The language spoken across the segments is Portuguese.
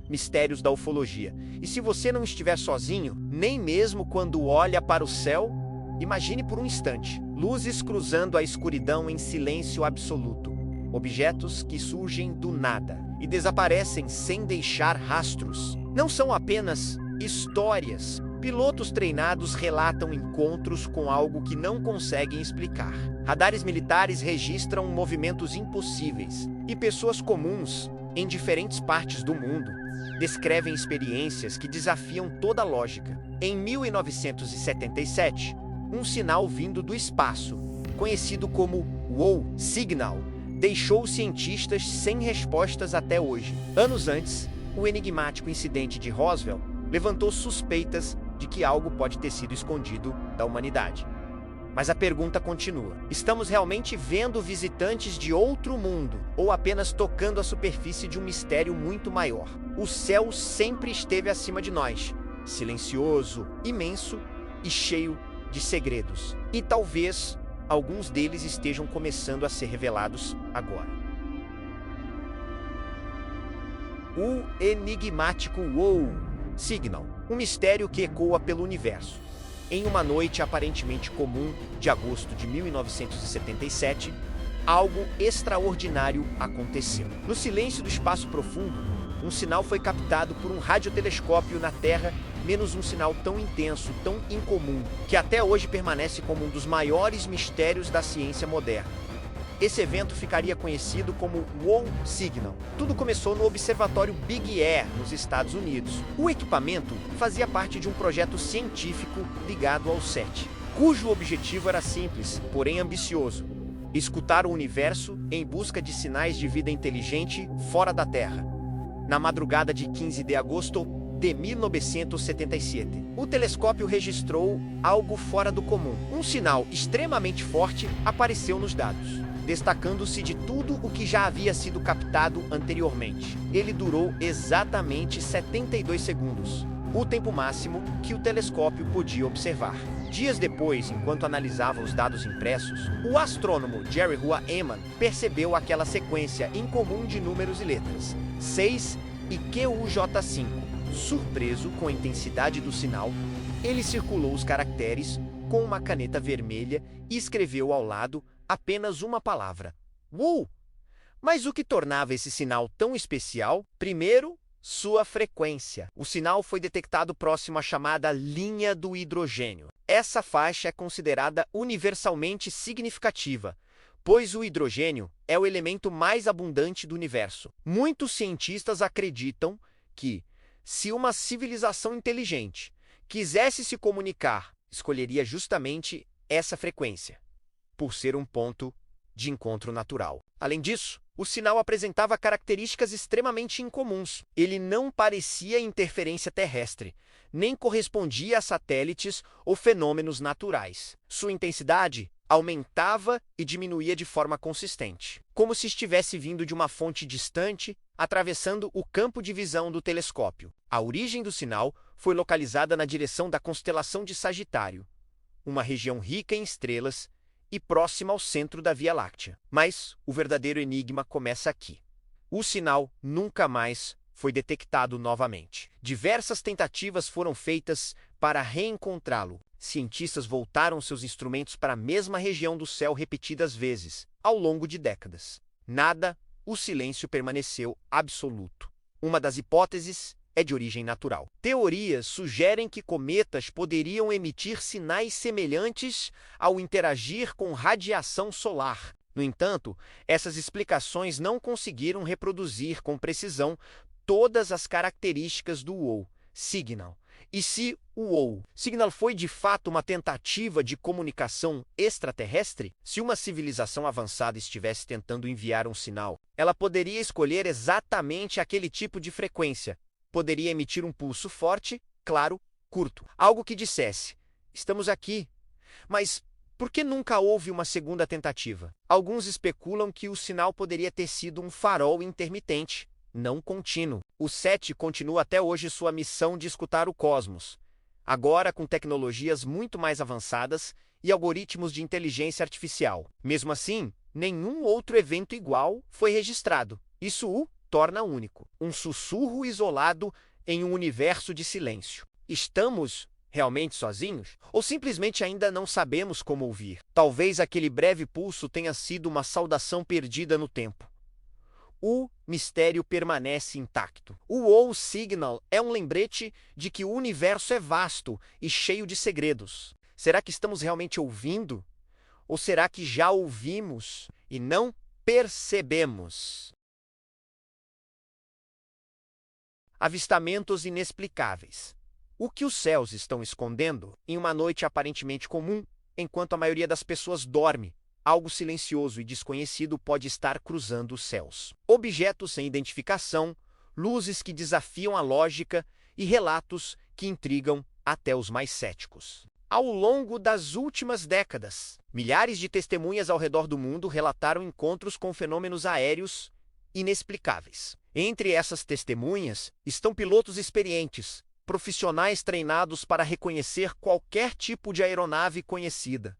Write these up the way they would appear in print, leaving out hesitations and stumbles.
mistérios da ufologia. E se você não estiver sozinho, nem mesmo quando olha para o céu, imagine por um instante, luzes cruzando a escuridão em silêncio absoluto. Objetos que surgem do nada e desaparecem sem deixar rastros. Não são apenas histórias. Pilotos treinados relatam encontros com algo que não conseguem explicar. Radares militares registram movimentos impossíveis. E pessoas comuns, em diferentes partes do mundo, descrevem experiências que desafiam toda lógica. Em 1977, um sinal vindo do espaço, conhecido como WOW Signal, deixou os cientistas sem respostas até hoje. Anos antes, o enigmático incidente de Roswell levantou suspeitas de que algo pode ter sido escondido da humanidade. Mas a pergunta continua: estamos realmente vendo visitantes de outro mundo ou apenas tocando a superfície de um mistério muito maior? O céu sempre esteve acima de nós, silencioso, imenso e cheio de segredos. E talvez alguns deles estejam começando a ser revelados agora. O enigmático WOW Signal, um mistério que ecoa pelo universo. Em uma noite aparentemente comum de agosto de 1977, algo extraordinário aconteceu. No silêncio do espaço profundo, um sinal foi captado por um radiotelescópio na Terra, menos um sinal tão intenso, tão incomum, que até hoje permanece como um dos maiores mistérios da ciência moderna. Esse evento ficaria conhecido como WOW Signal. Tudo começou no Observatório Big Air, nos Estados Unidos. O equipamento fazia parte de um projeto científico ligado ao SETI, cujo objetivo era simples, porém ambicioso: escutar o universo em busca de sinais de vida inteligente fora da Terra. Na madrugada de 15 de agosto de 1977, o telescópio registrou algo fora do comum. Um sinal extremamente forte apareceu nos dados, destacando-se de tudo o que já havia sido captado anteriormente. Ele durou exatamente 72 segundos, o tempo máximo que o telescópio podia observar. Dias depois, enquanto analisava os dados impressos, o astrônomo Jerry Hua Eman percebeu aquela sequência incomum de números e letras, 6 e QUJ5. Surpreso com a intensidade do sinal, ele circulou os caracteres com uma caneta vermelha e escreveu ao lado apenas uma palavra: WOW! Mas o que tornava esse sinal tão especial? Primeiro, sua frequência. O sinal foi detectado próximo à chamada linha do hidrogênio. Essa faixa é considerada universalmente significativa, pois o hidrogênio é o elemento mais abundante do universo. Muitos cientistas acreditam que, se uma civilização inteligente quisesse se comunicar, escolheria justamente essa frequência, por ser um ponto de encontro natural. Além disso, o sinal apresentava características extremamente incomuns. Ele não parecia interferência terrestre, nem correspondia a satélites ou fenômenos naturais. Sua intensidade aumentava e diminuía de forma consistente, como se estivesse vindo de uma fonte distante, atravessando o campo de visão do telescópio. A origem do sinal foi localizada na direção da constelação de Sagitário, uma região rica em estrelas e próxima ao centro da Via Láctea. Mas o verdadeiro enigma começa aqui. O sinal nunca mais foi detectado novamente. Diversas tentativas foram feitas para reencontrá-lo. Cientistas voltaram seus instrumentos para a mesma região do céu repetidas vezes, ao longo de décadas. Nada, o silêncio permaneceu absoluto. Uma das hipóteses é de origem natural. Teorias sugerem que cometas poderiam emitir sinais semelhantes ao interagir com radiação solar. No entanto, essas explicações não conseguiram reproduzir com precisão todas as características do WOW Signal. E se o WOW Signal foi de fato uma tentativa de comunicação extraterrestre? Se uma civilização avançada estivesse tentando enviar um sinal, ela poderia escolher exatamente aquele tipo de frequência. Poderia emitir um pulso forte, claro, curto. Algo que dissesse: estamos aqui. Mas por que nunca houve uma segunda tentativa? Alguns especulam que o sinal poderia ter sido um farol intermitente, não contínuo. O SETI continua até hoje sua missão de escutar o cosmos, agora com tecnologias muito mais avançadas e algoritmos de inteligência artificial. Mesmo assim, nenhum outro evento igual foi registrado. Isso o torna único. Um sussurro isolado em um universo de silêncio. Estamos realmente sozinhos? Ou simplesmente ainda não sabemos como ouvir? Talvez aquele breve pulso tenha sido uma saudação perdida no tempo. O mistério permanece intacto. O Wow Signal é um lembrete de que o universo é vasto e cheio de segredos. Será que estamos realmente ouvindo? Ou será que já ouvimos e não percebemos? Avistamentos inexplicáveis. O que os céus estão escondendo em uma noite aparentemente comum, enquanto a maioria das pessoas dorme? Algo silencioso e desconhecido pode estar cruzando os céus. Objetos sem identificação, luzes que desafiam a lógica e relatos que intrigam até os mais céticos. Ao longo das últimas décadas, milhares de testemunhas ao redor do mundo relataram encontros com fenômenos aéreos inexplicáveis. Entre essas testemunhas estão pilotos experientes, profissionais treinados para reconhecer qualquer tipo de aeronave conhecida.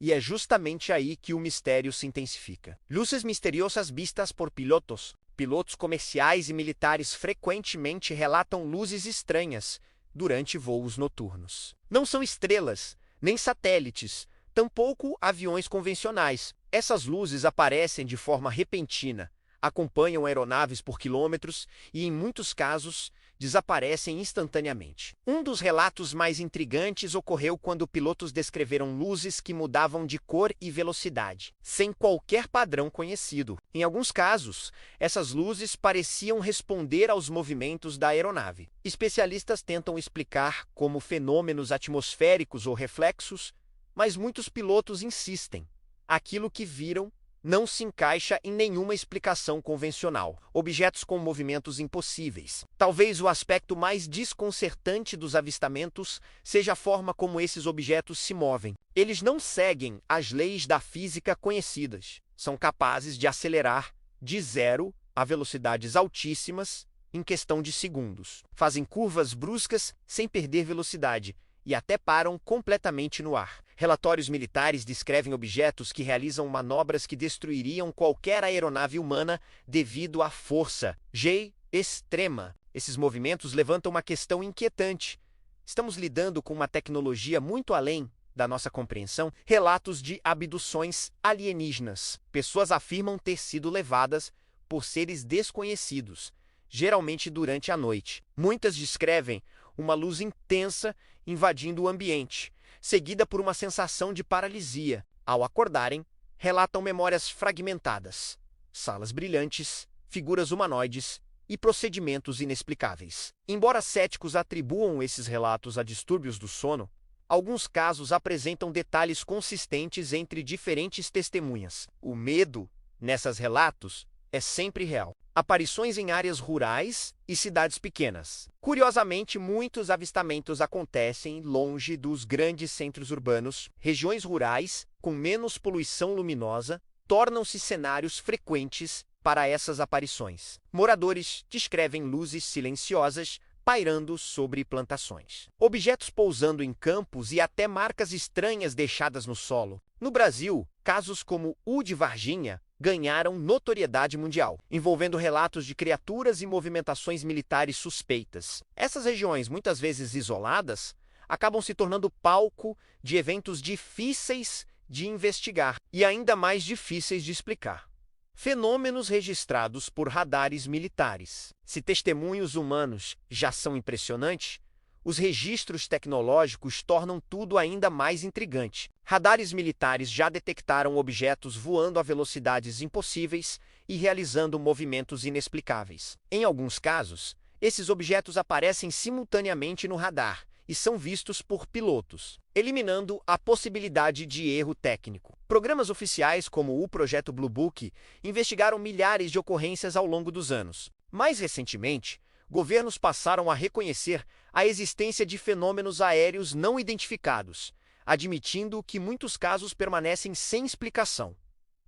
E é justamente aí que o mistério se intensifica. Luzes misteriosas vistas por pilotos. Pilotos comerciais e militares frequentemente relatam luzes estranhas durante voos noturnos. Não são estrelas, nem satélites, tampouco aviões convencionais. Essas luzes aparecem de forma repentina, acompanham aeronaves por quilômetros e, em muitos casos, desaparecem instantaneamente. Um dos relatos mais intrigantes ocorreu quando pilotos descreveram luzes que mudavam de cor e velocidade, sem qualquer padrão conhecido. Em alguns casos, essas luzes pareciam responder aos movimentos da aeronave. Especialistas tentam explicar como fenômenos atmosféricos ou reflexos, mas muitos pilotos insistem. Aquilo que viram não se encaixa em nenhuma explicação convencional. Objetos com movimentos impossíveis. Talvez o aspecto mais desconcertante dos avistamentos seja a forma como esses objetos se movem. Eles não seguem as leis da física conhecidas. São capazes de acelerar de zero a velocidades altíssimas em questão de segundos. Fazem curvas bruscas sem perder velocidade e até param completamente no ar. Relatórios militares descrevem objetos que realizam manobras que destruiriam qualquer aeronave humana devido à força G extrema. Esses movimentos levantam uma questão inquietante. Estamos lidando com uma tecnologia muito além da nossa compreensão. Relatos de abduções alienígenas. Pessoas afirmam ter sido levadas por seres desconhecidos, geralmente durante a noite. Muitas descrevem uma luz intensa invadindo o ambiente, seguida por uma sensação de paralisia. Ao acordarem, relatam memórias fragmentadas, salas brilhantes, figuras humanoides e procedimentos inexplicáveis. Embora céticos atribuam esses relatos a distúrbios do sono, alguns casos apresentam detalhes consistentes entre diferentes testemunhas. O medo, nessas relatos, é sempre real. Aparições em áreas rurais e cidades pequenas. Curiosamente, muitos avistamentos acontecem longe dos grandes centros urbanos. Regiões rurais, com menos poluição luminosa, tornam-se cenários frequentes para essas aparições. Moradores descrevem luzes silenciosas pairando sobre plantações. Objetos pousando em campos e até marcas estranhas deixadas no solo. No Brasil, casos como o de Varginha ganharam notoriedade mundial, envolvendo relatos de criaturas e movimentações militares suspeitas. Essas regiões, muitas vezes isoladas, acabam se tornando palco de eventos difíceis de investigar e ainda mais difíceis de explicar. Fenômenos registrados por radares militares. Se testemunhos humanos já são impressionantes, os registros tecnológicos tornam tudo ainda mais intrigante. Radares militares já detectaram objetos voando a velocidades impossíveis e realizando movimentos inexplicáveis. Em alguns casos, esses objetos aparecem simultaneamente no radar e são vistos por pilotos, eliminando a possibilidade de erro técnico. Programas oficiais como o Projeto Blue Book investigaram milhares de ocorrências ao longo dos anos. Mais recentemente, governos passaram a reconhecer a existência de fenômenos aéreos não identificados, admitindo que muitos casos permanecem sem explicação.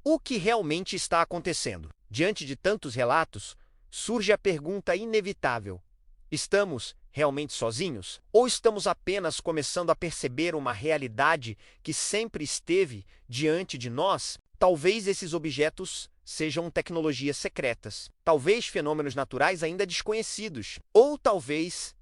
O que realmente está acontecendo? Diante de tantos relatos, surge a pergunta inevitável: estamos realmente sozinhos? Ou estamos apenas começando a perceber uma realidade que sempre esteve diante de nós? Talvez esses objetos sejam tecnologias secretas, talvez fenômenos naturais ainda desconhecidos, ou talvez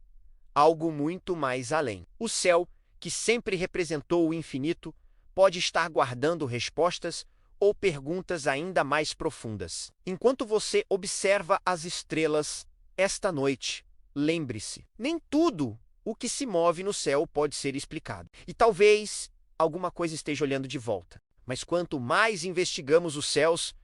algo muito mais além. O céu, que sempre representou o infinito, pode estar guardando respostas ou perguntas ainda mais profundas. Enquanto você observa as estrelas esta noite, lembre-se, nem tudo o que se move no céu pode ser explicado. E talvez alguma coisa esteja olhando de volta. Mas quanto mais investigamos os céus,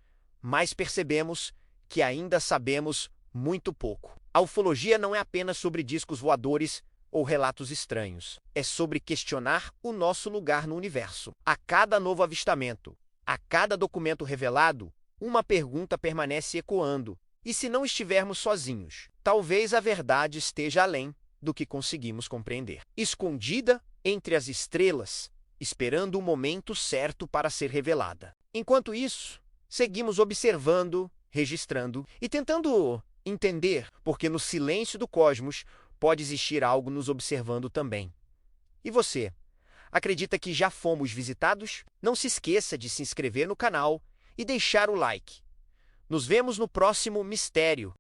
mais percebemos que ainda sabemos muito pouco. A ufologia não é apenas sobre discos voadores ou relatos estranhos. É sobre questionar o nosso lugar no universo. A cada novo avistamento, a cada documento revelado, uma pergunta permanece ecoando. E se não estivermos sozinhos, talvez a verdade esteja além do que conseguimos compreender. Escondida entre as estrelas, esperando o momento certo para ser revelada. Enquanto isso, seguimos observando, registrando e tentando entender, porque no silêncio do cosmos pode existir algo nos observando também. E você, acredita que já fomos visitados? Não se esqueça de se inscrever no canal e deixar o like. Nos vemos no próximo mistério.